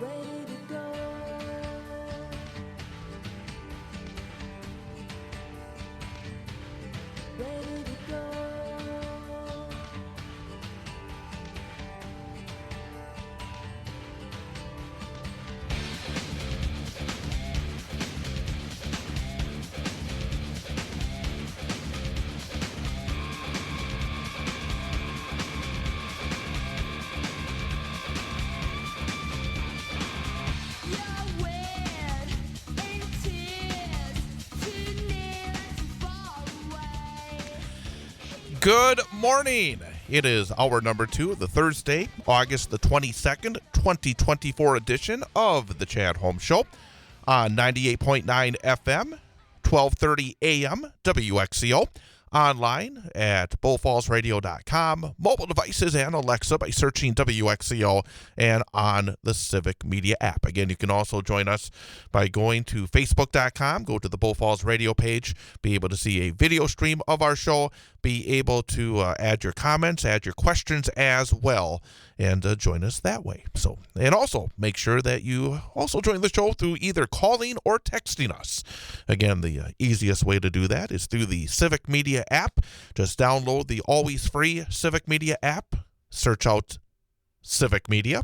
ready to go. Ready to go. Good morning. It is hour number 2 of the Thursday, August the 22nd, 2024 edition of the Chad Holmes Show on 98.9 FM, 1230 AM, WXCO, online at bullfallsradio.com, mobile devices and Alexa by searching WXCO, and on the Civic Media app. Again, you can also join us by going to facebook.com, go to the Bull Falls Radio page, be able to see a video stream of our show, be able to add your comments, add your questions as well, and join us that way. So, and also make sure that you also join the show through either calling or texting us. Again, the easiest way to do that is through the Civic Media app. Just download the always free Civic Media app, search out Civic Media,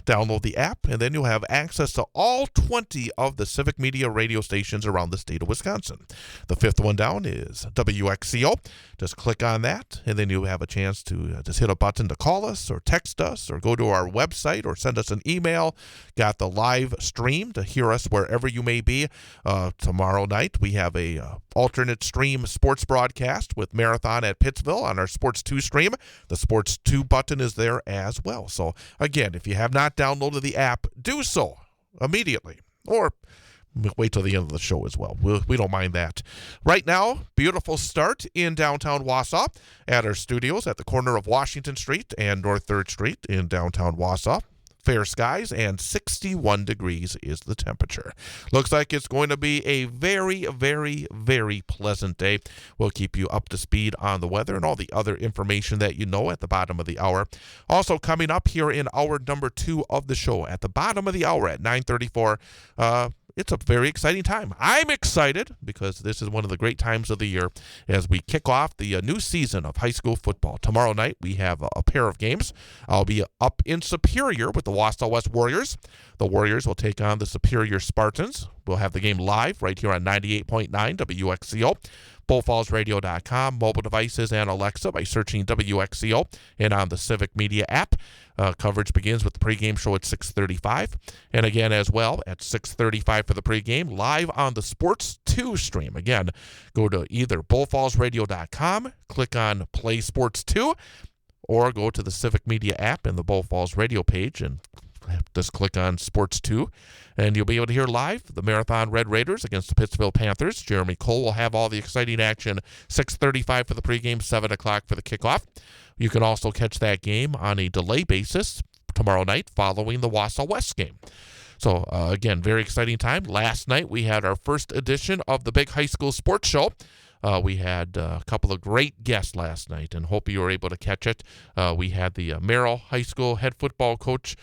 download the app, and then you'll have access to all 20 of the Civic Media radio stations around the state of Wisconsin. The fifth one down is WXCO. Just click on that, and then you'll have a chance to just hit a button to call us or text us or go to our website or send us an email. Got the live stream to hear us wherever you may be. Tomorrow night, we have a alternate stream sports broadcast with Marathon at Pittsville on our Sports 2 stream. The Sports 2 button is there as well. So, again, if you have not downloaded the app, do so immediately, or wait till the end of the show as well. We don't mind that. Right now, beautiful start in downtown Wausau at our studios at the corner of Washington Street and North 3rd Street in downtown Wausau. Fair skies and 61 degrees is the temperature. Looks like it's going to be a very, very, very pleasant day. We'll keep you up to speed on the weather and all the other information that you know at the bottom of the hour. Also coming up here in hour number 2 of the show at the bottom of the hour at 9:34, it's a very exciting time. I'm excited because this is one of the great times of the year as we kick off the new season of high school football. Tomorrow night, we have a pair of games. I'll be up in Superior with the Wausau West Warriors. The Warriors will take on the Superior Spartans. We'll have the game live right here on 98.9 WXCO. bullfallsradio.com, mobile devices, and Alexa by searching WXCO, and on the Civic Media app. Coverage begins with the pregame show at 6:35, and again as well at 6:35 for the pregame, live on the Sports 2 stream. Again, go to either bullfallsradio.com, click on Play Sports 2, or go to the Civic Media app and the Bull Falls Radio page and just click on Sports 2, and you'll be able to hear live the Marathon Red Raiders against the Pittsville Panthers. Jeremy Cole will have all the exciting action, 6:35 for the pregame, 7 o'clock for the kickoff. You can also catch that game on a delay basis tomorrow night following the Wausau West game. So, again, very exciting time. Last night we had our first edition of the Big High School Sports Show. We had a couple of great guests last night, and hope you were able to catch it. We had the Merrill High School head football coach,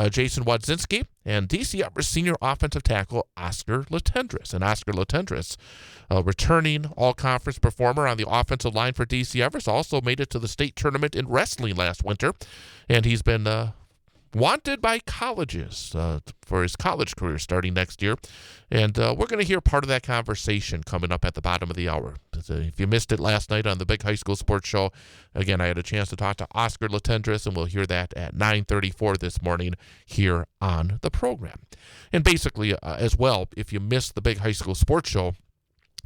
Jason Wadzinski, and DC Everest senior offensive tackle, Oscar Latendresse. And Oscar Latendresse, returning all-conference performer on the offensive line for DC Everest, also made it to the state tournament in wrestling last winter, and he's been wanted by colleges for his college career starting next year. And we're going to hear part of that conversation coming up at the bottom of the hour. If you missed it last night on the Big High School Sports Show, again, I had a chance to talk to Oscar Latendresse, and we'll hear that at 9:34 this morning here on the program. And basically, as well, if you missed the Big High School Sports Show,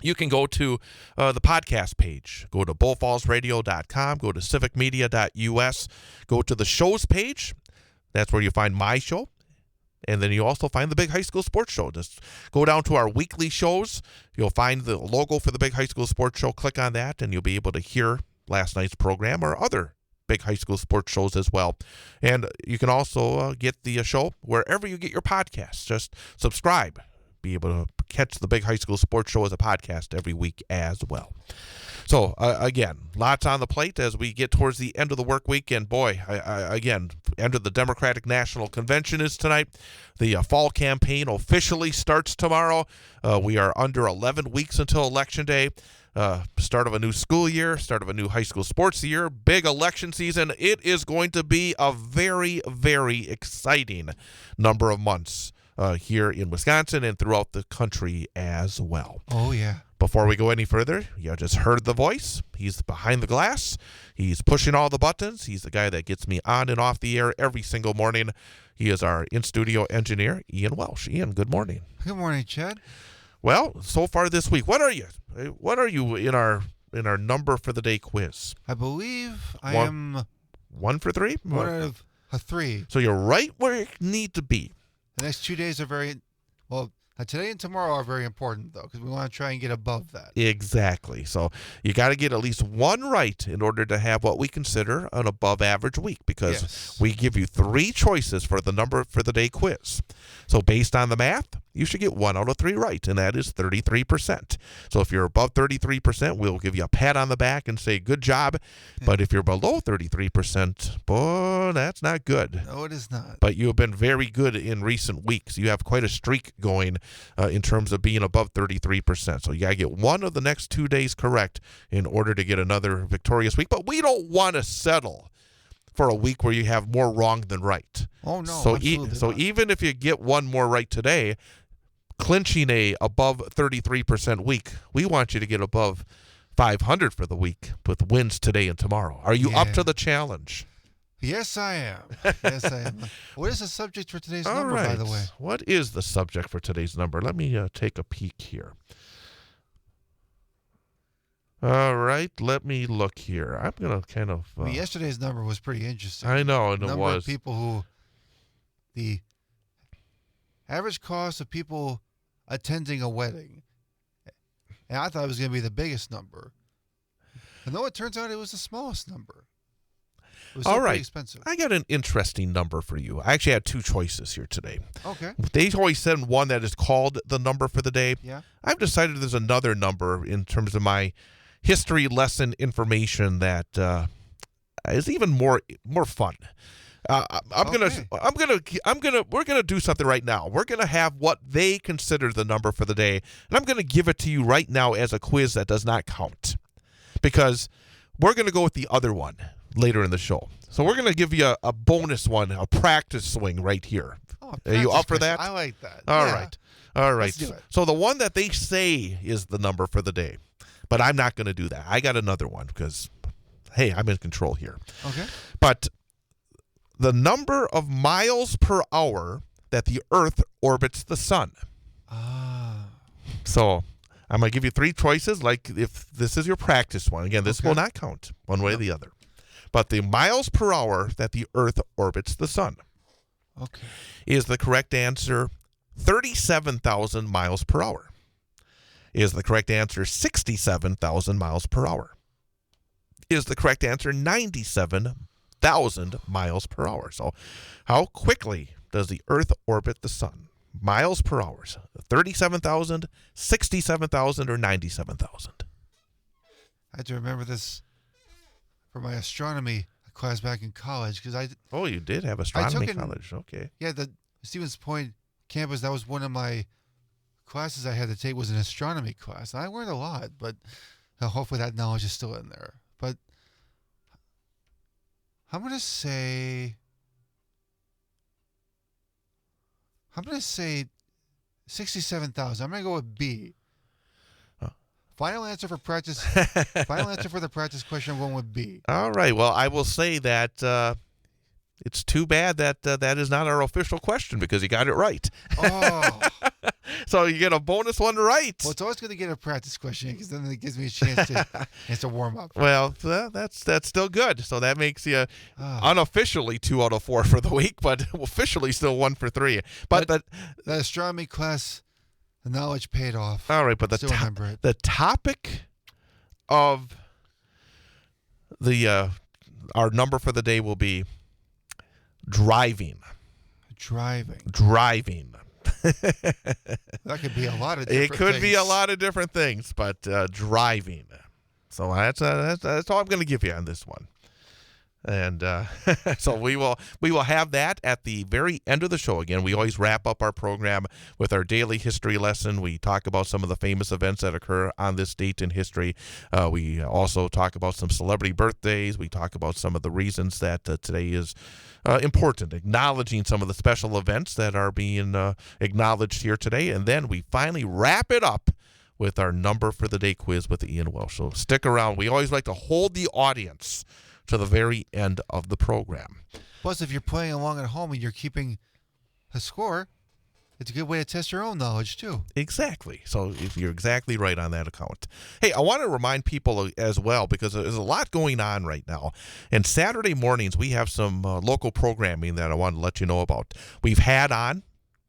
you can go to the podcast page. Go to bullfallsradio.com, go to civicmedia.us, go to the shows page. That's where you find my show. And then you also find the Big High School Sports Show. Just go down to our weekly shows. You'll find the logo for the Big High School Sports Show. Click on that, and you'll be able to hear last night's program or other Big High School Sports shows as well. And you can also get the show wherever you get your podcasts. Just subscribe. Be able to catch the Big High School Sports Show as a podcast every week as well. So, again, lots on the plate as we get towards the end of the work week. And, boy, again, end of the Democratic National Convention is tonight. The fall campaign officially starts tomorrow. We are under 11 weeks until Election Day. Start of a new school year, start of a new high school sports year, big election season. It is going to be a very, very exciting number of months here in Wisconsin and throughout the country as well. Oh, yeah. Before we go any further, you just heard the voice. He's behind the glass. He's pushing all the buttons. He's the guy that gets me on and off the air every single morning. He is our in-studio engineer, Ian Welsh. Ian, good morning. Good morning, Chad. Well, so far this week, what are you? What are you in our number for the day quiz? I believe I am 1 for 3. one out of a 3. So you're right where you need to be. The next 2 days are very well. Today and tomorrow are very important, though, because we want to try and get above that. Exactly. So you got to get at least one right in order to have what we consider an above average week, because we give you 3 choices for the number for the day quiz. So based on the math, you should get 1 out of 3 right, and that is 33%. So if you're above 33%, we'll give you a pat on the back and say, good job. But if you're below 33%, boy, that's not good. No, it is not. But you have been very good in recent weeks. You have quite a streak going in terms of being above 33%. So you got to get one of the next 2 days correct in order to get another victorious week. But we don't want to settle for a week where you have more wrong than right. Oh, no. So, absolutely not. Even if you get one more right today, clinching a above 33% week, we want you to get above 500 for the week with wins today and tomorrow. Are you up to the challenge? Yes, I am. Yes, I am. What is the subject for today's All number, right. by the way? What is the subject for today's number? Let me take a peek here. All right, let me look here. I'm going to kind of... yesterday's number was pretty interesting. I know, and the it number was. of people who... The average cost of people attending a wedding. And I thought it was going to be the biggest number. And though it turns out it was the smallest number. It was still pretty expensive. I got an interesting number for you. I actually had 2 choices here today. Okay. They always send one that is called the number for the day. Yeah. I've decided there's another number in terms of my history lesson information that is even more fun. We're gonna do something right now. We're gonna have what they consider the number for the day, and I'm gonna give it to you right now as a quiz that does not count, because we're gonna go with the other one later in the show. So we're gonna give you a bonus one, a practice swing right here. Oh, Are you up for that? I like that. All Yeah. right. All right. Let's do it. So the one that they say is the number for the day, but I'm not going to do that. I got another one because, hey, I'm in control here. Okay. But the number of miles per hour that the Earth orbits the sun. Ah. So I'm going to give you 3 choices, like if this is your practice one. Again, this Okay. will not count one way or the other. But the miles per hour that the Earth orbits the sun. Okay. Is the correct answer 37,000 miles per hour? Is the correct answer 67,000 miles per hour? Is the correct answer 97,000 miles per hour? So how quickly does the Earth orbit the sun? Miles per hour. 37,000, 67,000, or 97,000? I had to remember this for my astronomy class back in college because Oh, you did have astronomy college. Okay. Yeah, the Stevens Point campus, that was one of my classes I had to take was an astronomy class. And I learned a lot, but hopefully that knowledge is still in there. But I'm going to say 67,000. I'm going to go with B. Final answer for practice. Final answer for the practice question. I'm going with B. All right. Well, I will say that it's too bad that that is not our official question because you got it right. Oh. So you get a bonus one right. Well, it's always good to get a practice question because then it gives me a chance to warm up. Well, that's still good. So that makes you unofficially 2 out of 4 for the week, but officially still 1 for 3. But that astronomy class, the knowledge paid off. All right, but the topic of the our number for the day will be driving. Driving. That could be a lot of different things. It could be a lot of different things, but driving. So that's all I'm going to give you on this one. And so we will have that at the very end of the show. Again, we always wrap up our program with our daily history lesson. We talk about some of the famous events that occur on this date in history. We also talk about some celebrity birthdays. We talk about some of the reasons that today is important, acknowledging some of the special events that are being acknowledged here today. And then we finally wrap it up with our number for the day quiz with Ian Welsh. So stick around. We always like to hold the audience to the very end of the program. Plus, if you're playing along at home and you're keeping a score, it's a good way to test your own knowledge, too. Exactly. So you're exactly right on that account. Hey, I want to remind people as well, because there's a lot going on right now. And Saturday mornings, we have some local programming that I want to let you know about. We've had on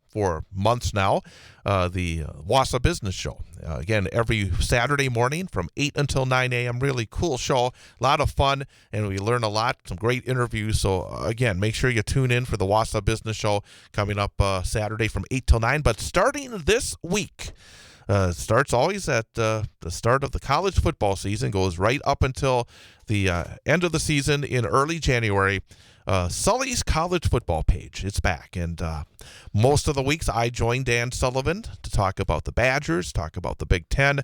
for months now, the Wausau Business Show. Again, every Saturday morning from 8 until 9 a.m. Really cool show. A lot of fun, and we learn a lot. Some great interviews. So, again, make sure you tune in for the Wausau Business Show coming up Saturday from 8 till 9. But starting this week, starts always at the start of the college football season, goes right up until the end of the season in early January. Sully's College Football Page. It's back. And most of the weeks I join Dan Sullivan to talk about the Badgers, talk about the Big Ten,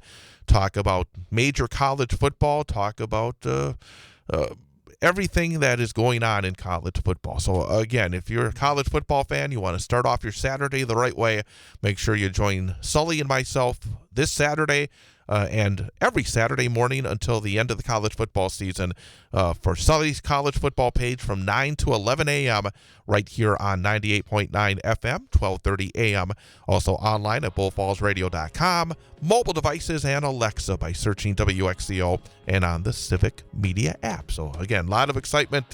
talk about major college football, talk about everything that is going on in college football. So, again, if you're a college football fan, you want to start off your Saturday the right way, make sure you join Sully and myself this Saturday and every Saturday morning until the end of the college football season for Sully's College Football Page from 9 to 11 a.m. right here on 98.9 FM, 12:30 a.m. Also online at bullfallsradio.com, mobile devices, and Alexa by searching WXCO and on the Civic Media app. So, again, a lot of excitement.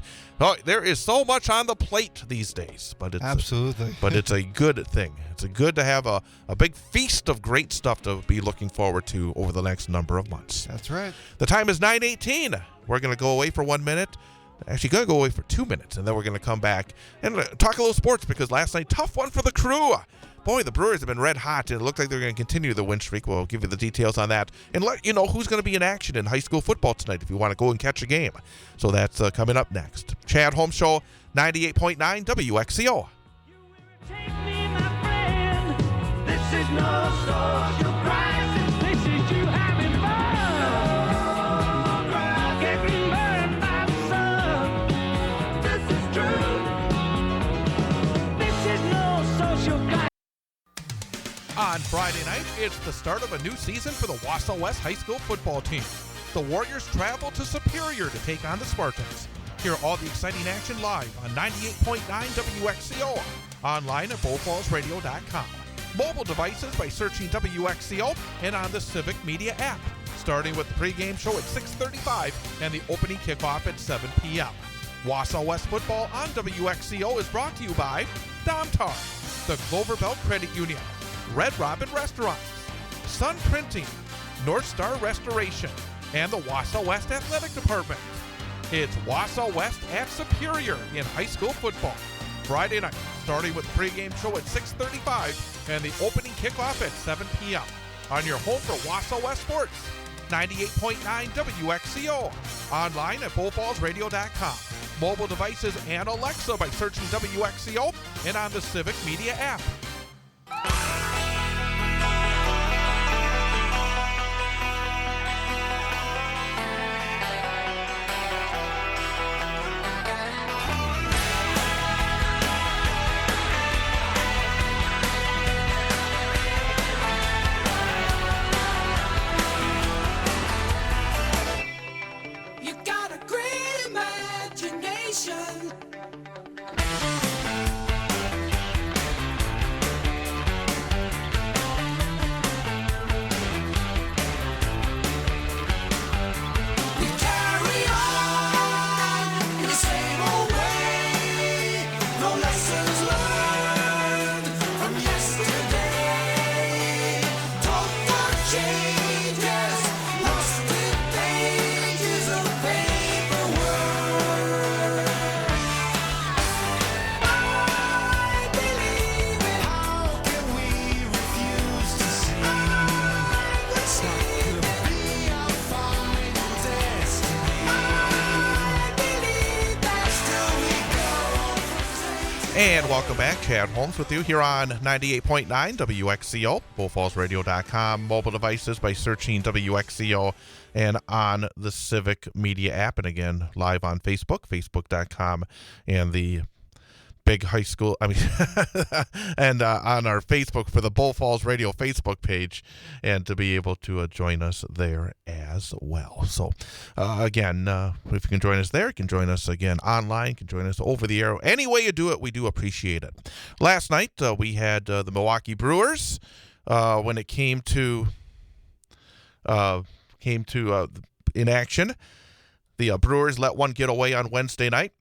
Oh, there is so much on the plate these days, but it's Absolutely. But it's a good thing. It's good to have a big feast of great stuff to be looking forward to over the next number of months. That's right. The time is 9:18. We're going to go away for 1 minute. Actually, going to go away for 2 minutes, and then we're going to come back and talk a little sports, because last night, tough one for the Crew. Boy, the Brewers have been red hot, and it looks like they're going to continue the win streak. We'll give you the details on that and let you know who's going to be in action in high school football tonight if you want to go and catch a game. So that's coming up next. Chad Holmes Show, 98.9 WXCO. Take me, my friend. This is no social crisis. This is you having fun. Getting burned by the sun. This is true. This is no social crisis. On Friday night, it's the start of a new season for the Wausau West High School football team. The Warriors travel to Superior to take on the Spartans. Hear all the exciting action live on 98.9 WXCO, online at bullfallsradio.com. Mobile devices by searching WXCO and on the Civic Media app. Starting with the pregame show at 6:35 and the opening kickoff at 7 p.m. Wausau West football on WXCO is brought to you by Domtar, the Clover Belt Credit Union, Red Robin Restaurants, Sun Printing, North Star Restoration, and the Wausau West Athletic Department. It's Wausau West at Superior in high school football. Friday night, starting with the pregame show at 6:35 and the opening kickoff at 7 p.m. on your home for Wausau West Sports, 98.9 WXCO, online at bullfallsradio.com. Mobile devices and Alexa by searching WXCO and on the Civic Media app. You got a great imagination. And welcome back. Chad Holmes with you here on 98.9 WXCO, BullFallsRadio.com, mobile devices by searching WXCO, and on the Civic Media app. And again, live on Facebook, Facebook.com, and the big high school, and on our Facebook for the Bull Falls Radio Facebook page, and to be able to join us there as well. So, again, if you can join us there, you can join us again online, you can join us over the air. Any way you do it, we do appreciate it. Last night, we had the Milwaukee Brewers when it came to in action. The Brewers let one get away on Wednesday night.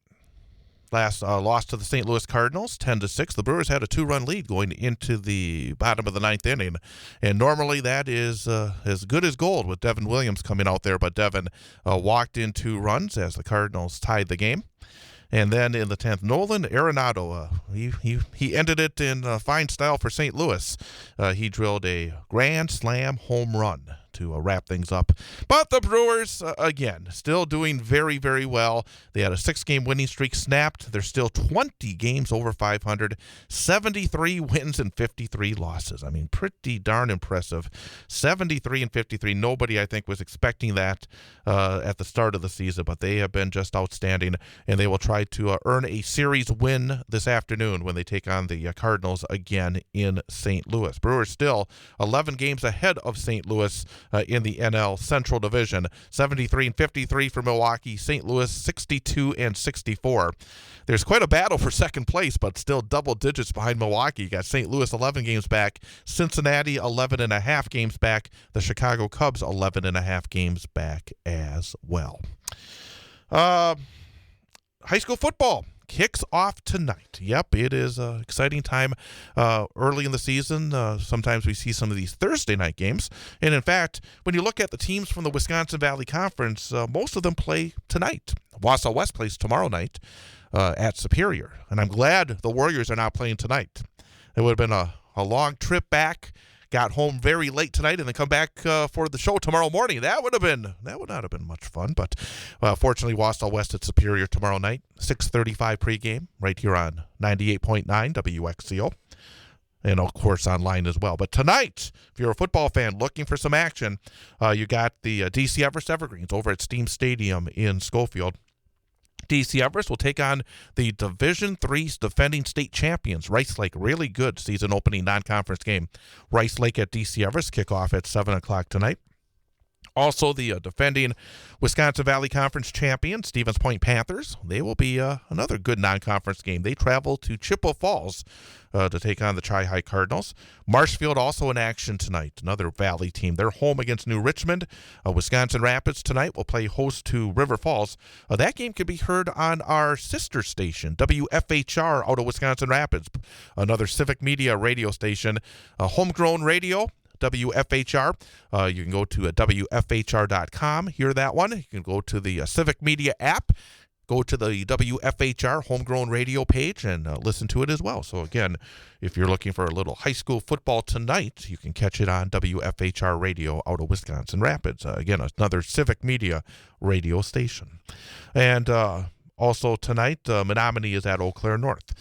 Lost to the St. Louis Cardinals, 10-6. The Brewers had a 2-run lead going into the bottom of the ninth inning, and normally that is as good as gold with Devin Williams coming out there, but Devin walked in 2 runs as the Cardinals tied the game. And then in the 10th, Nolan Arenado, he ended it in fine style for St. Louis. He drilled a grand slam home run to wrap things up. But the Brewers, again, still doing very, very well. They had a 6-game winning streak snapped. They're still 20 games over 500, 73 wins and 53 losses. I mean, pretty darn impressive. 73 and 53. Nobody, I think, was expecting that at the start of the season, but they have been just outstanding, and they will try to earn a series win this afternoon when they take on the Cardinals again in St. Louis. Brewers still 11 games ahead of St. Louis in the NL Central Division. 73 and 53 for Milwaukee. St. Louis 62 and 64. There's quite a battle for second place, but still double digits behind Milwaukee. You got St. Louis 11 games back, Cincinnati 11 and a half games back, the Chicago Cubs 11 and a half games back as well. High school football kicks off tonight. Yep, it is an exciting time early in the season. Sometimes we see some of these Thursday night games. And in fact, when you look at the teams from the Wisconsin Valley Conference, most of them play tonight. Wausau West plays tomorrow night at Superior. And I'm glad the Warriors are not playing tonight. It would have been a long trip back. Got home very late tonight and then come back for the show tomorrow morning. That would not have been much fun. But fortunately, Wausau West at Superior tomorrow night, 6:35 pregame, right here on 98.9 WXCO, and of course online as well. But tonight, if you're a football fan looking for some action, you got the DC Everest Evergreens over at Steam Stadium in Schofield. DC Everest will take on the Division III defending state champions, Rice Lake. Really good season opening non-conference game. Rice Lake at DC Everest kickoff at 7 o'clock tonight. Also, the defending Wisconsin Valley Conference champion, Stevens Point Panthers. They will be another good non-conference game. They travel to Chippewa Falls to take on the Chi-High Cardinals. Marshfield also in action tonight, another Valley team. They're home against New Richmond. Wisconsin Rapids tonight will play host to River Falls. That game can be heard on our sister station, WFHR, out of Wisconsin Rapids, another Civic Media radio station, homegrown radio. WFHR. You can go to WFHR.com, hear that one. You can go to the Civic Media app, go to the WFHR Homegrown Radio page, and listen to it as well. So again, if you're looking for a little high school football tonight, you can catch it on WFHR Radio out of Wisconsin Rapids. Again, another Civic Media radio station. And also tonight, Menominee is at Eau Claire North.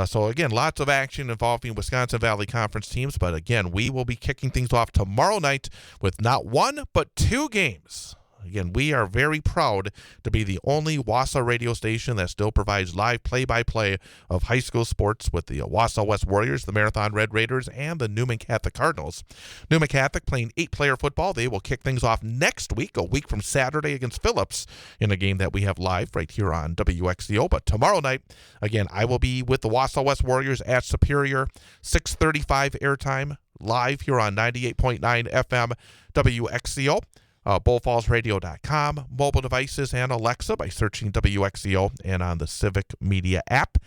So, again, lots of action involving Wisconsin Valley Conference teams. But, again, we will be kicking things off tomorrow night with not one but 2 games. Again, we are very proud to be the only Wausau radio station that still provides live play-by-play of high school sports with the Wausau West Warriors, the Marathon Red Raiders, and the Newman Catholic Cardinals. Newman Catholic playing 8-player football. They will kick things off next week, a week from Saturday against Phillips, in a game that we have live right here on WXCO. But tomorrow night, again, I will be with the Wausau West Warriors at Superior, 6:35 airtime, live here on 98.9 FM WXCO. BullFallsRadio.com, mobile devices, and Alexa by searching WXCO, and on the Civic Media app.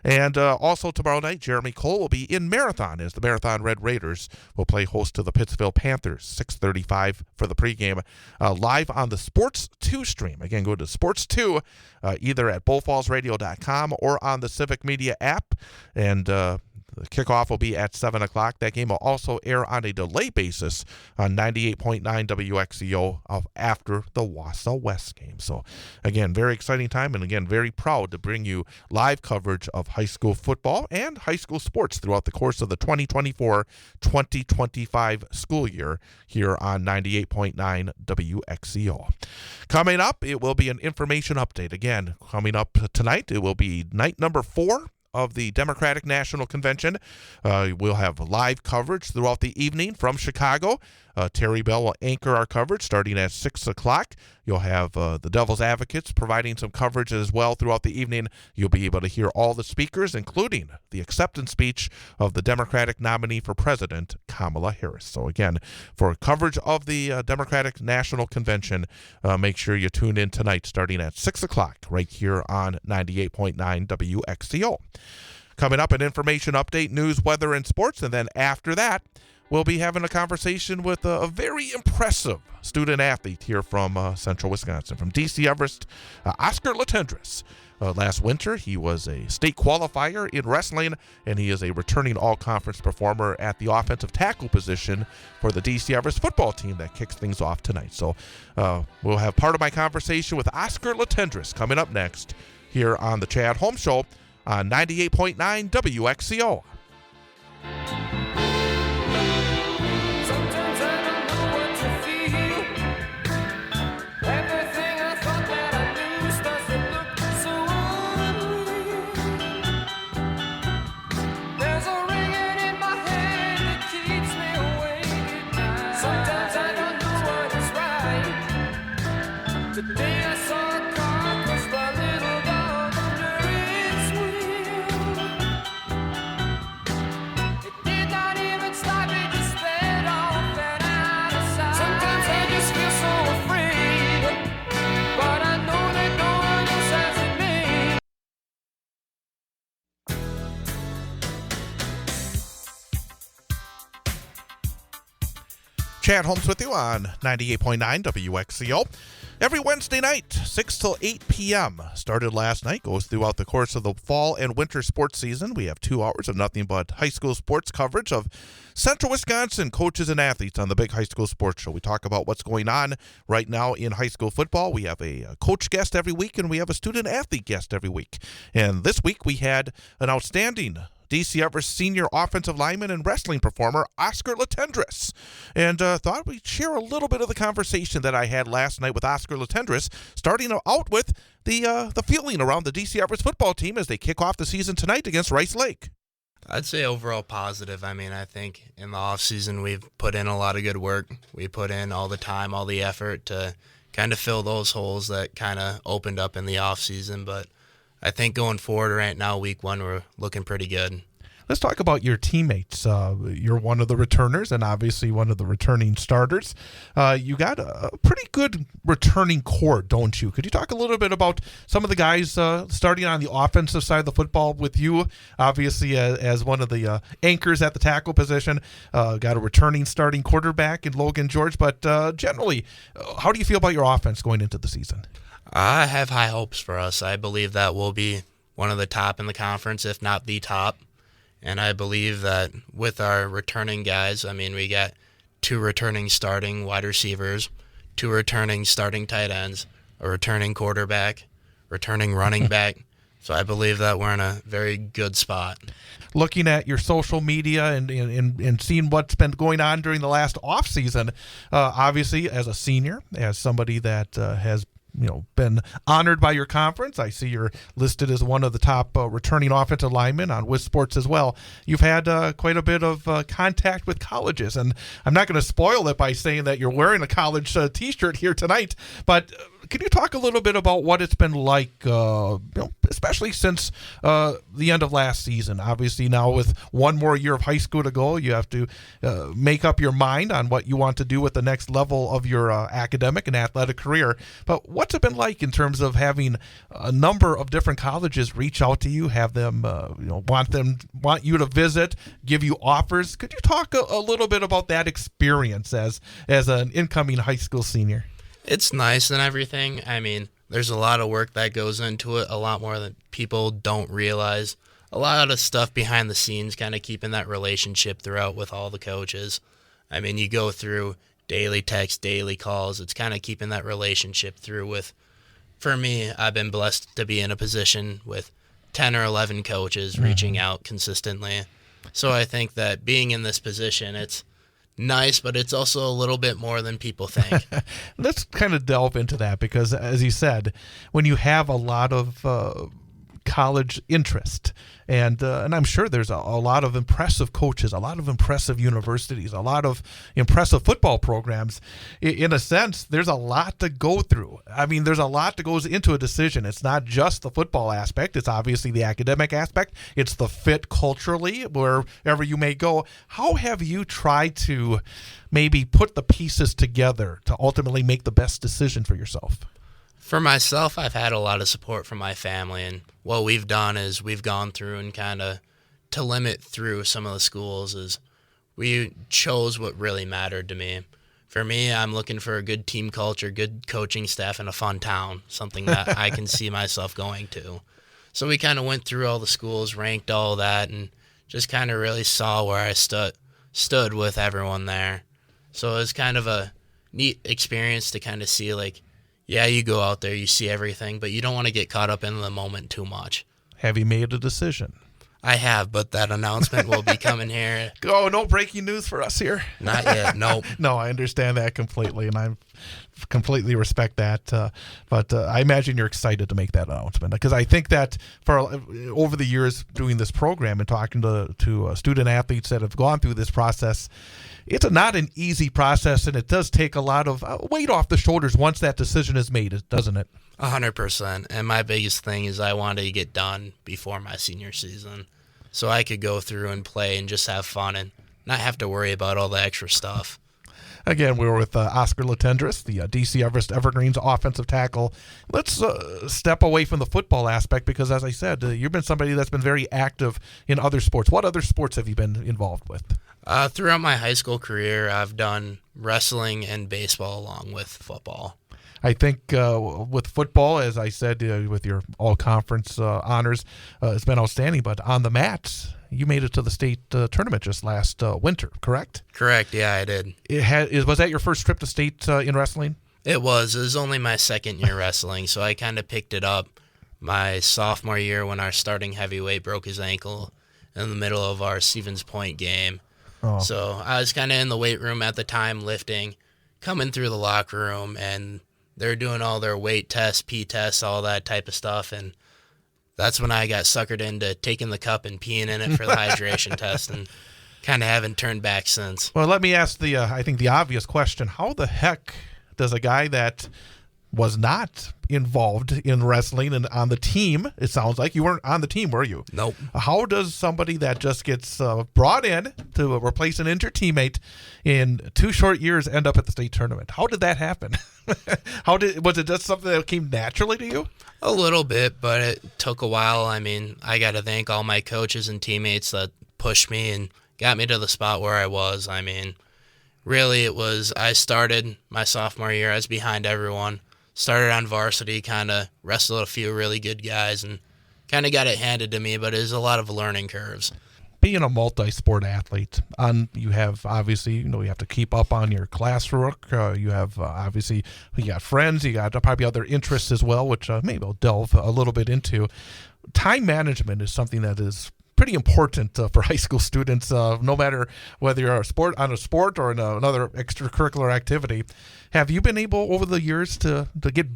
And also tomorrow night, Jeremy Cole will be in Marathon as the Marathon Red Raiders will play host to the Pittsville Panthers, 6:35 for the pregame, live on the Sports 2 stream. Again, go to Sports 2, either at BullFallsRadio.com or on the Civic Media app, and The kickoff will be at 7 o'clock. That game will also air on a delay basis on 98.9 WXEO after the Wausau West game. So, again, very exciting time, and again, very proud to bring you live coverage of high school football and high school sports throughout the course of the 2024-2025 school year here on 98.9 WXEO. Coming up, it will be an information update. Again, coming up tonight, it will be night number 4 of the Democratic National Convention. We'll have live coverage throughout the evening from Chicago. Terry Bell will anchor our coverage starting at 6 o'clock. You'll have the Devil's Advocates providing some coverage as well throughout the evening. You'll be able to hear all the speakers, including the acceptance speech of the Democratic nominee for president, Kamala Harris. So again, for coverage of the Democratic National Convention, make sure you tune in tonight starting at 6 o'clock right here on 98.9 WXCO. Coming up, an information update, news, weather, and sports, and then after that, we'll be having a conversation with a very impressive student athlete here from Central Wisconsin, from DC Everest, Oscar Latendresse. Last winter, he was a state qualifier in wrestling, and he is a returning all-conference performer at the offensive tackle position for the DC Everest football team that kicks things off tonight. So we'll have part of my conversation with Oscar Latendresse coming up next here on the Chad Holmes Show on 98.9 WXCO. Sometimes I don't know what to feel. Everything I thought that I knew starts to look so unreal. There's a ringing in my head that keeps me awake at night. Sometimes I don't know what is right. Today I saw a car crush my little dog under its wheel. It did not even stop, it just sped off and out of sight. Sometimes I just feel so afraid, but I know that no one else has it made. Chad Holmes with you on 98.9 WXCO. Every Wednesday night, 6 till 8 p.m. Started last night, goes throughout the course of the fall and winter sports season. We have 2 hours of nothing but high school sports coverage of Central Wisconsin coaches and athletes on the Big High School Sports Show. We talk about what's going on right now in high school football. We have a coach guest every week, and we have a student athlete guest every week. And this week we had an outstanding DC Everest senior offensive lineman and wrestling performer, Oscar Latendresse. And thought we'd share a little bit of the conversation that I had last night with Oscar Latendresse, starting out with the feeling around the DC Everest football team as they kick off the season tonight against Rice Lake. I'd say overall positive. I mean, I think in the offseason we've put in a lot of good work. We put in all the time, all the effort to kind of fill those holes that kind of opened up in the offseason. But I think going forward right now, week 1, we're looking pretty good. Let's talk about your teammates. You're one of the returners and obviously one of the returning starters. You got a pretty good returning core, don't you? Could you talk a little bit about some of the guys starting on the offensive side of the football with you, obviously as one of the anchors at the tackle position? Got a returning starting quarterback in Logan George, but generally, how do you feel about your offense going into the season? I have high hopes for us. I believe that we'll be one of the top in the conference, if not the top. And I believe that with our returning guys, I mean, we got 2 returning starting wide receivers, 2 returning starting tight ends, a returning quarterback, returning running back. So I believe that we're in a very good spot. Looking at your social media and seeing what's been going on during the last offseason, obviously as a senior, as somebody that has been honored by your conference. I see you're listed as one of the top returning offensive linemen on WIS Sports as well. You've had quite a bit of contact with colleges, and I'm not going to spoil it by saying that you're wearing a college T-shirt here tonight, but can you talk a little bit about what it's been like, especially since the end of last season? Obviously now with one more year of high school to go, you have to make up your mind on what you want to do with the next level of your academic and athletic career. But what's it been like in terms of having a number of different colleges reach out to you, have them, want you to visit, give you offers? Could you talk a little bit about that experience as an incoming high school senior? It's nice and everything. I mean, there's a lot of work that goes into it, a lot more than people don't realize. a lot of stuff behind the scenes, kind of keeping that relationship throughout with all the coaches. I mean, you go through daily texts, daily calls. It's kind of keeping that relationship through with. For me, I've been blessed to be in a position with 10 or 11 coaches reaching out consistently. So I think that being in this position, it's nice, but it's also a little bit more than people think. Let's kind of delve into that because, as you said, when you have a lot of college interest, and I'm sure there's a lot of impressive coaches, a lot of impressive universities, a lot of impressive football programs. In a sense, there's a lot to go through. I mean, there's a lot that goes into a decision. It's not just the football aspect. It's obviously the academic aspect. It's the fit culturally, wherever you may go. How have you tried to maybe put the pieces together to ultimately make the best decision for yourself? For myself, I've had a lot of support from my family, and what we've done is we've gone through and kind of, to limit through some of the schools, is we chose what really mattered to me. For me, I'm looking for a good team culture, good coaching staff, and a fun town, something that I can see myself going to. So we kind of went through all the schools, ranked all that, and just kind of really saw where I stood with everyone there. So it was kind of a neat experience to kind of see, like, yeah, you go out there, you see everything, but you don't want to get caught up in the moment too much. Have you made a decision? I have, but that announcement will be coming here. Oh, no breaking news for us here. Not yet, nope. No, I understand that completely, and I completely respect that. But I imagine you're excited to make that announcement because I think that for over the years doing this program and talking to student athletes that have gone through this process, it's not an easy process, and it does take a lot of weight off the shoulders once that decision is made, doesn't it? 100%. And my biggest thing is I wanted to get done before my senior season so I could go through and play and just have fun and not have to worry about all the extra stuff. Again, we were with Oscar Latendresse, the DC Everest Evergreens offensive tackle. Let's step away from the football aspect because, as I said, you've been somebody that's been very active in other sports. What other sports have you been involved with? Throughout my high school career, I've done wrestling and baseball along with football. I think with football, as I said, with your all-conference honors, it's been outstanding. But on the mats, you made it to the state tournament just last winter, correct? Correct, yeah, I did. Was that your first trip to state in wrestling? It was. It was only my second year wrestling, so I kind of picked it up my sophomore year when our starting heavyweight broke his ankle in the middle of our Stevens Point game. Oh. So I was kind of in the weight room at the time lifting, coming through the locker room, and they're doing all their weight tests, pee tests, all that type of stuff, and that's when I got suckered into taking the cup and peeing in it for the hydration test, and kind of haven't turned back since. Well, let me ask I think the obvious question. How the heck does a guy that was not involved in wrestling and on the team, it sounds like you weren't on the team, were you? Nope. How does somebody that just gets brought in to replace an injured teammate in 2 short years end up at the state tournament? How did that happen? Was it just something that came naturally to you? A little bit, but it took a while. I mean, I got to thank all my coaches and teammates that pushed me and got me to the spot where I was. I mean, really, I started my sophomore year. I was behind everyone. Started on varsity, kind of wrestled a few really good guys, and kind of got it handed to me, but it was a lot of learning curves. Being a multi-sport athlete, you have obviously, you have to keep up on your classwork. You have obviously, you got friends, you got probably other interests as well, which maybe I'll delve a little bit into. Time management is something that is pretty important for high school students, no matter whether you're on a sport or in another extracurricular activity. Have you been able over the years to get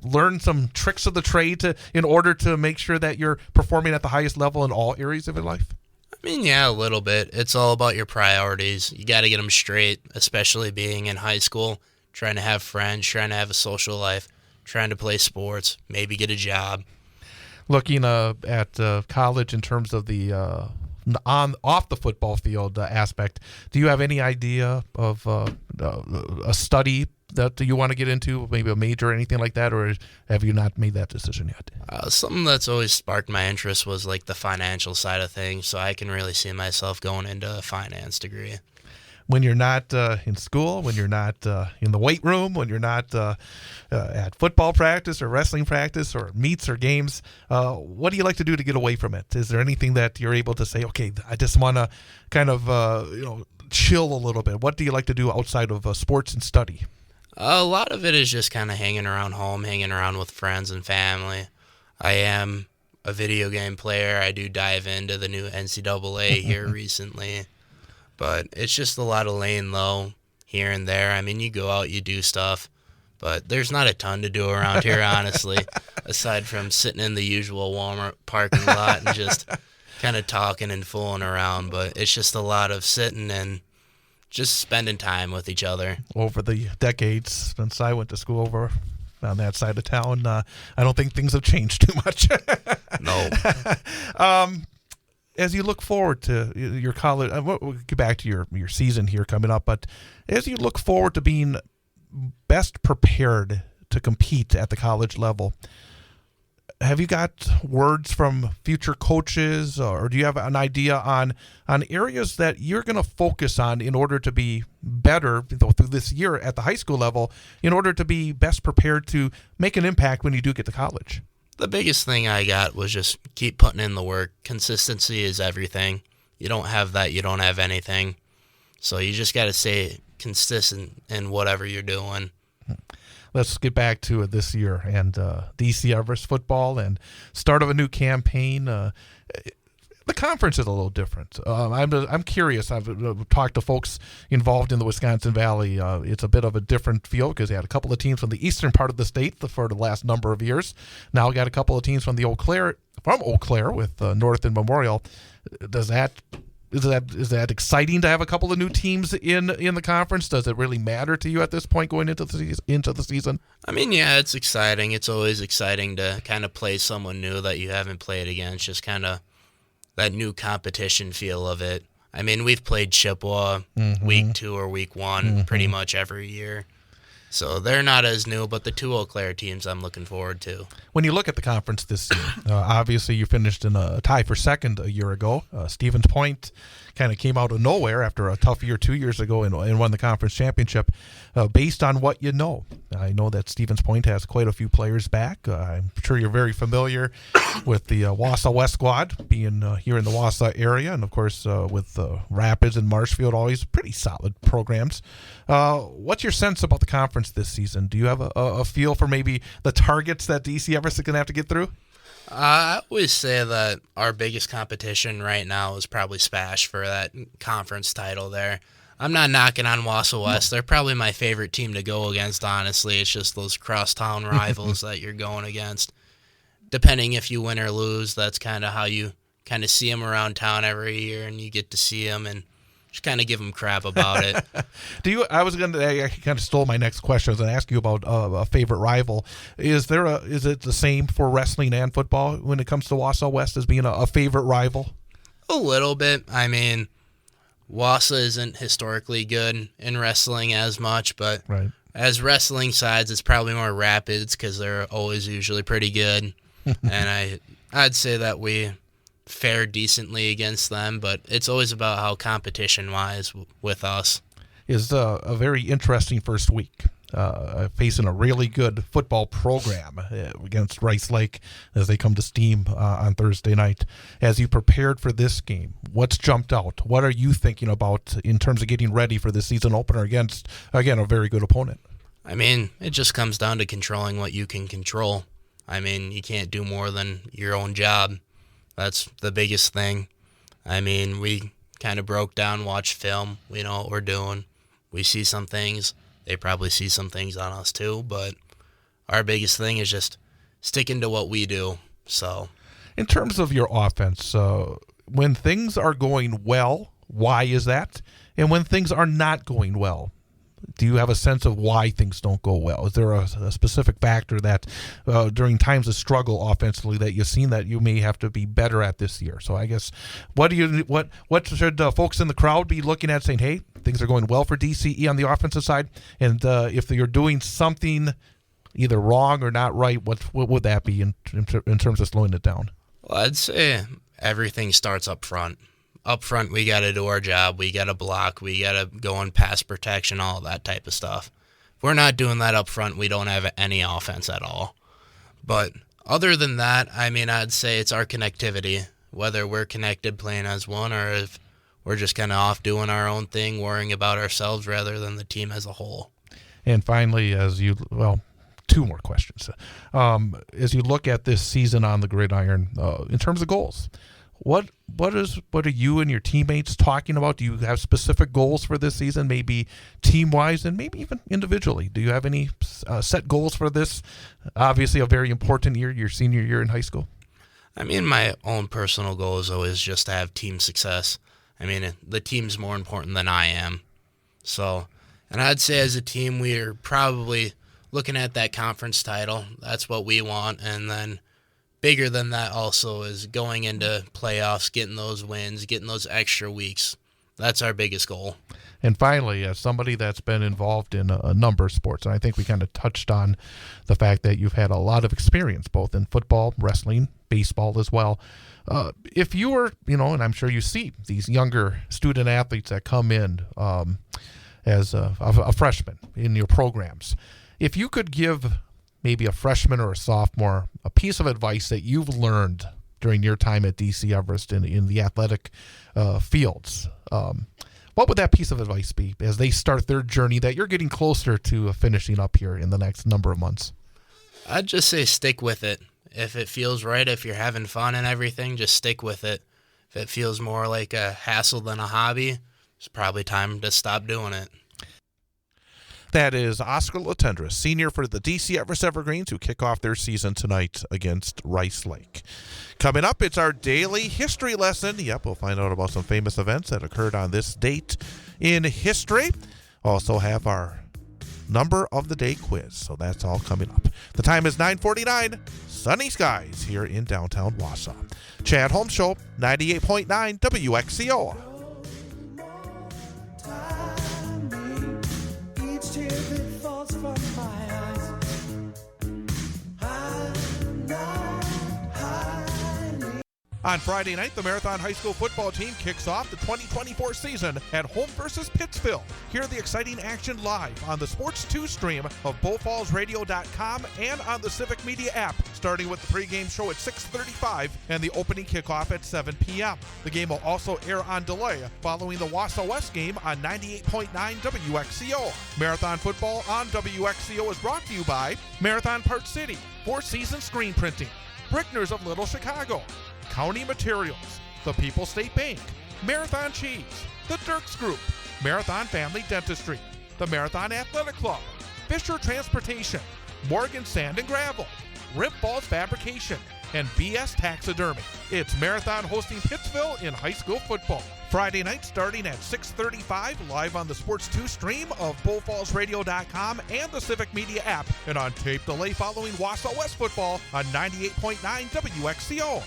learn some tricks of the trade in order to make sure that you're performing at the highest level in all areas of your life? I mean, yeah, a little bit. It's all about your priorities. You got to get them straight, especially being in high school, trying to have friends, trying to have a social life, trying to play sports, maybe get a job. Looking at college in terms of the off the football field aspect, do you have any idea of a study that you want to get into, maybe a major or anything like that, or have you not made that decision yet? Something that's always sparked my interest was like the financial side of things, so I can really see myself going into a finance degree. when you're not in school, when you're not in the weight room, when you're not at football practice or wrestling practice or meets or games, what do you like to do to get away from it? Is there anything that you're able to say, okay, I just want to kind of, chill a little bit? What do you like to do outside of sports and study? A lot of it is just kind of hanging around home, hanging around with friends and family. I am a video game player. I do dive into the new NCAA here recently. But it's just a lot of laying low here and there. I mean, you go out, you do stuff, but there's not a ton to do around here, honestly, aside from sitting in the usual Walmart parking lot and just kind of talking and fooling around. But it's just a lot of sitting and just spending time with each other. Over the decades since I went to school over on that side of town, I don't think things have changed too much. No. As you look forward to your college, we'll get back to your season here coming up, but as you look forward to being best prepared to compete at the college level, have you got words from future coaches, or do you have an idea on areas that you're going to focus on in order to be better through this year at the high school level, in order to be best prepared to make an impact when you do get to college? The biggest thing I got was just keep putting in the work. Consistency is everything. You don't have that, you don't have anything. So you just got to stay consistent in whatever you're doing. Let's get back to this year and DC Everest football and start of a new campaign. The conference is a little different. I'm curious. I've talked to folks involved in the Wisconsin Valley. It's a bit of a different feel because they had a couple of teams from the eastern part of the state for the last number of years. Now we got a couple of teams from Eau Claire with North and Memorial. Is that exciting to have a couple of new teams in the conference? Does it really matter to you at this point going into the season? I mean, yeah, it's exciting. It's always exciting to kind of play someone new that you haven't played against. Just kind of that new competition feel of it. I mean, we've played Chippewa week 2 or week 1 pretty much every year. So they're not as new, but the 2 Eau Claire teams I'm looking forward to. When you look at the conference this year, obviously you finished in a tie for second a year ago. Stevens Point kind of came out of nowhere after a tough year 2 years ago and won the conference championship. Based on what you know, I know that Stevens Point has quite a few players back. I'm sure you're very familiar with the Wausau West squad being here in the Wausau area, and of course with Rapids and Marshfield, always pretty solid programs. What's your sense about the conference this season? Do you have a feel for maybe the targets that DC Everest is going to have to get through? I always say that our biggest competition right now is probably Spash for that conference title there. I'm not knocking on Wausau West. They're probably my favorite team to go against, honestly. It's just those crosstown rivals that you're going against. Depending if you win or lose, that's kind of how you kind of see them around town every year, and you get to see them and just kind of give them crap about it. I kind of stole my next question. I was going to ask you about a favorite rival. Is it the same for wrestling and football when it comes to Wausau West as being a favorite rival? A little bit. I mean, Wausau isn't historically good in wrestling as much, but right. As wrestling sides, it's probably more Rapids because they're always usually pretty good. And I'd say that we fare decently against them, but it's always about how competition-wise with us. Is a very interesting first week. Facing a really good football program against Rice Lake as they come to steam on Thursday night. As you prepared for this game, what's jumped out? What are you thinking about in terms of getting ready for this season opener against, again, a very good opponent? I mean, it just comes down to controlling what you can control. I mean, you can't do more than your own job. That's the biggest thing. I mean, we kind of broke down, watched film. We know what we're doing. We see some things. They probably see some things on us too, but our biggest thing is just sticking to what we do. So, in terms of your offense, when things are going well, why is that? And when things are not going well, do you have a sense of why things don't go well? Is there a specific factor that during times of struggle offensively that you've seen that you may have to be better at this year? So I guess what should folks in the crowd be looking at, saying, hey, things are going well for DCE on the offensive side, and if you're doing something either wrong or not right, what would that be in terms of slowing it down? Well, I'd say everything starts up front. up front, we got to do our job. We got to block. We got to go in pass protection, all that type of stuff. If we're not doing that up front, we don't have any offense at all. But other than that, I mean, I'd say it's our connectivity, whether we're connected playing as one or if we're just kind of off doing our own thing, worrying about ourselves rather than the team as a whole. And finally, two more questions. As you look at this season on the gridiron, in terms of goals, what are you and your teammates talking about? Do you have specific goals for this season, maybe team-wise and maybe even individually? Do you have any set goals for this? Obviously, a very important year, your senior year in high school. I mean, my own personal goal is always just to have team success. I mean, the team's more important than I am. So, and I'd say as a team, we're probably looking at that conference title. That's what we want. And then bigger than that also is going into playoffs, getting those wins, getting those extra weeks. That's our biggest goal. And finally, as somebody that's been involved in a number of sports, and I think we kind of touched on the fact that you've had a lot of experience both in football, wrestling, baseball as well. If you were, and I'm sure you see these younger student athletes that come in as a freshman in your programs, if you could give maybe a freshman or a sophomore a piece of advice that you've learned during your time at DC Everest in the athletic fields, what would that piece of advice be as they start their journey that you're getting closer to finishing up here in the next number of months? I'd just say stick with it. If it feels right, if you're having fun and everything, just stick with it. If it feels more like a hassle than a hobby, it's probably time to stop doing it. That is Oscar Latendresse, senior for the DC Everest Evergreens, who kick off their season tonight against Rice Lake. Coming up, it's our daily history lesson. Yep, we'll find out about some famous events that occurred on this date in history. Also have our number of the day quiz, so that's all coming up. The time is 9:49. Sunny skies here in downtown Wausau. Chad Holmes Show, 98.9 WXCO. On Friday night, the Marathon High School football team kicks off the 2024 season at home versus Pittsville. Hear the exciting action live on the Sports 2 stream of BullFallsRadio.com and on the Civic Media app, starting with the pregame show at 6:35 and the opening kickoff at 7 p.m. The game will also air on delay following the Wausau West game on 98.9 WXCO. Marathon football on WXCO is brought to you by Marathon Park City, Four Seasons Screen Printing, Brickner's of Little Chicago, County Materials, the People's State Bank, Marathon Cheese, the Dirks Group, Marathon Family Dentistry, the Marathon Athletic Club, Fisher Transportation, Morgan Sand and Gravel, Rip Balls Fabrication, and BS Taxidermy. It's Marathon hosting Pittsville in high school football. Friday night starting at 6:35, live on the Sports 2 stream of BullFallsRadio.com and the Civic Media app, and on tape delay following Wausau West football on 98.9 WXCO.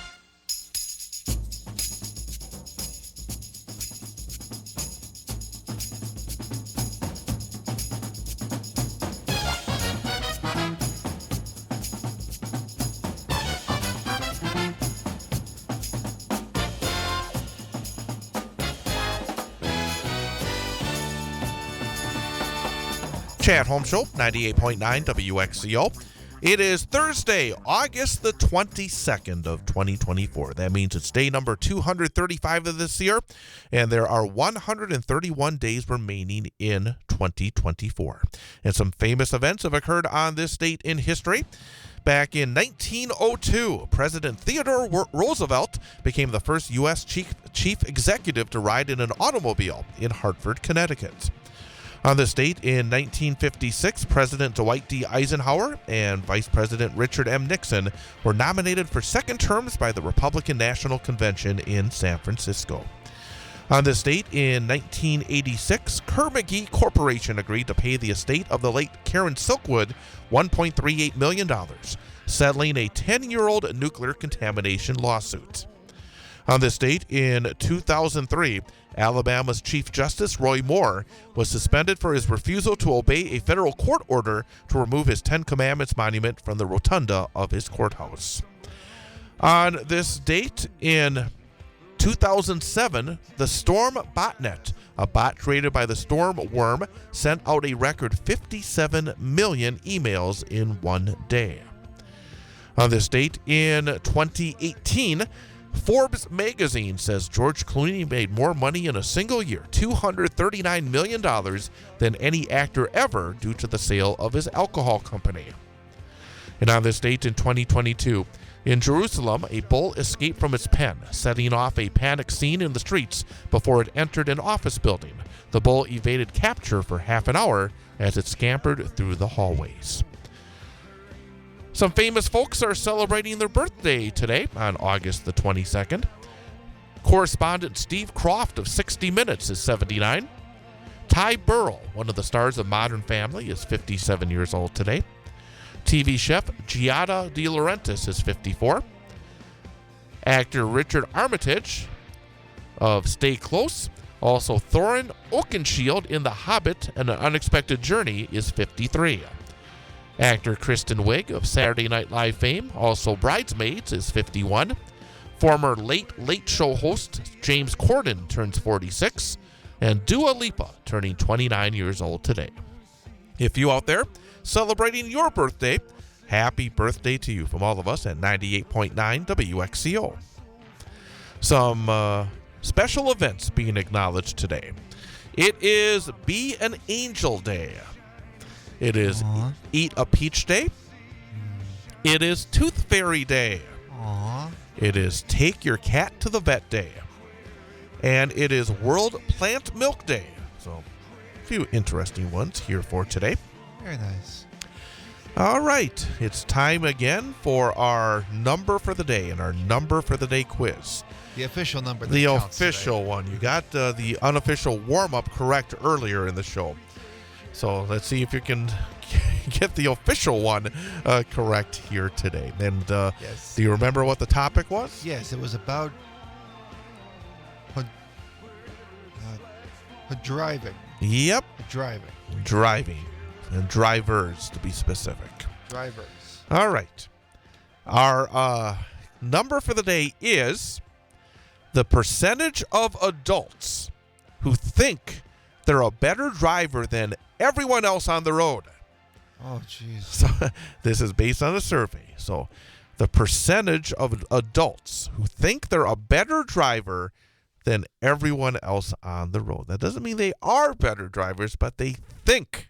Chad Holmes Show, 98.9 WXCO. It is Thursday, August the 22nd of 2024. That means it's day number 235 of this year, and there are 131 days remaining in 2024. And some famous events have occurred on this date in history. Back in 1902, President Theodore Roosevelt became the first U.S. chief executive to ride in an automobile in Hartford, Connecticut. On this date in 1956, President Dwight D. Eisenhower and Vice President Richard M. Nixon were nominated for second terms by the Republican National Convention in San Francisco. On this date in 1986, Kerr-McGee Corporation agreed to pay the estate of the late Karen Silkwood $1.38 million, settling a 10-year-old nuclear contamination lawsuit. On this date in 2003, Alabama's Chief Justice Roy Moore was suspended for his refusal to obey a federal court order to remove his Ten Commandments monument from the rotunda of his courthouse. On this date in 2007, the Storm botnet, a bot created by the Storm Worm, sent out a record 57 million emails in one day. On this date in 2018, Forbes magazine says George Clooney made more money in a single year, $239 million, than any actor ever due to the sale of his alcohol company. And on this date in 2022, in Jerusalem, a bull escaped from its pen, setting off a panic scene in the streets before it entered an office building. The bull evaded capture for half an hour as it scampered through the hallways. Some famous folks are celebrating their birthday today on August the 22nd. Correspondent Steve Croft of 60 Minutes is 79. Ty Burrell, one of the stars of Modern Family, is 57 years old today. TV chef Giada De Laurentiis is 54. Actor Richard Armitage of Stay Close, also Thorin Oakenshield in The Hobbit and An Unexpected Journey, is 53. Actor Kristen Wiig of Saturday Night Live fame, also Bridesmaids, is 51. Former Late Show host James Corden turns 46. And Dua Lipa turning 29 years old today. If you out there celebrating your birthday, happy birthday to you from all of us at 98.9 WXCO. Some special events being acknowledged today. It is Be an Angel Day. It is Eat a Peach Day. It is Tooth Fairy Day. It is Take Your Cat to the Vet Day. And it is World Plant Milk Day. So, a few interesting ones here for today. Very nice. All right. It's time again for our number for the day and our number for the day quiz. The official number. The official one. You got the unofficial warm-up correct earlier in the show. So let's see if you can get the official one correct here today. And yes. Do you remember what the topic was? Yes, it was about driving. Yep. Driving. And drivers, to be specific. Drivers. All right. Our number for the day is the percentage of adults who think they're a better driver than everyone else on the road. Oh, jeez. So this is based on a survey. So the percentage of adults who think they're a better driver than everyone else on the road. That doesn't mean they are better drivers, but they think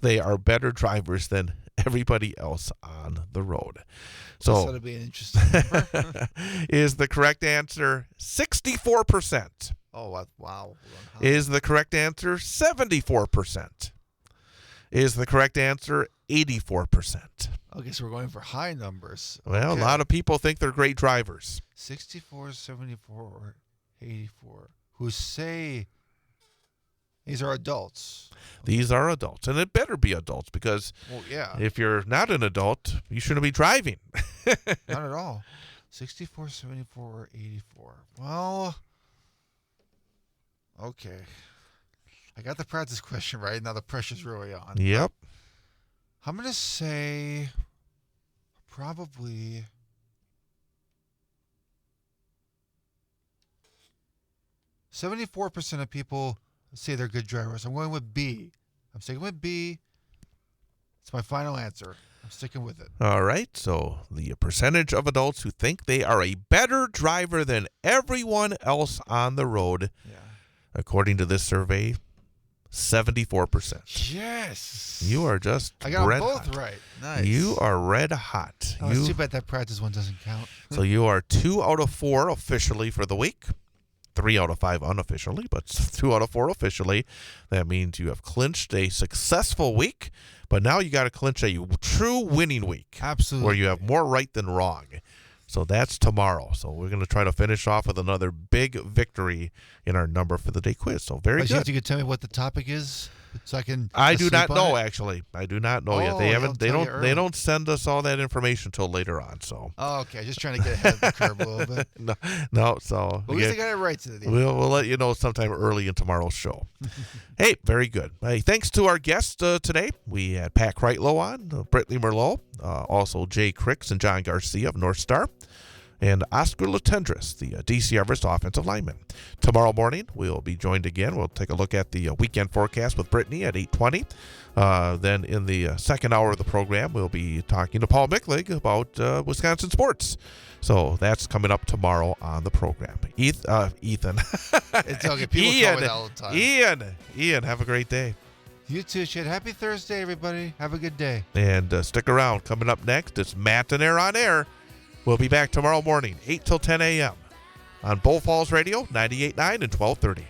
they are better drivers than everybody else on the road. So that'll be an interesting number. Is the correct answer 64%? Oh, wow. Is the correct answer 74%? Is the correct answer 84%? Okay, so we're going for high numbers. Well, Okay. a lot of people think they're great drivers. 64, 74, or 84. Who say these are adults. These are adults, and it better be adults because Well, yeah. if you're not an adult, you shouldn't be driving. Not at all. 64, 74, or 84. Well, okay. I got the practice question right. Now the pressure's really on. Yep. I'm going to say probably 74% of people say they're good drivers. I'm going with B. I'm sticking with B. It's my final answer. I'm sticking with it. All right. So the percentage of adults who think they are a better driver than everyone else on the road, Yeah. according to this survey, 74%. Yes. You are just I got red them both hot. right. Nice. You are red hot. Oh, it's too bad that practice one doesn't count. So you are 2 out of 4 officially for the week. 3 out of 5 unofficially, but 2 out of 4 officially. That means you have clinched a successful week, but now you got to clinch a true winning week. Absolutely. Where you have more right than wrong. So that's tomorrow. So we're going to try to finish off with another big victory in our number for the day quiz. So very But you good. could tell me what the topic is so I can. I do sleep not on know it? actually. I do not know yet. Oh, They haven't. They they'll tell don't. you They early. don't send us all that information till later on. So Oh, okay. Just trying to get ahead of the curve a little bit. no. So But at least I got it right today. we'll let you know sometime early in tomorrow's show. Hey, very good. Hey, thanks to our guests today. We had Pat Kreitlow on, Brittany Merlot, also Jay Cricks and John Garcia of North Star. and Oscar Latendresse, the DC Everest offensive lineman. Tomorrow morning, we'll be joined again. We'll take a look at the weekend forecast with Brittany at 8:20. Then in the second hour of the program, we'll be talking to Paul Micklig about Wisconsin sports. So that's coming up tomorrow on the program. Ethan. It's okay. People call me that all the time. Ian, have a great day. You too, Chad. Happy Thursday, everybody. Have a good day. And stick around. Coming up next, it's Matt and Air on Air. We'll be back tomorrow morning, 8 till 10 a.m. on Bull Falls Radio, 98.9 and 1230.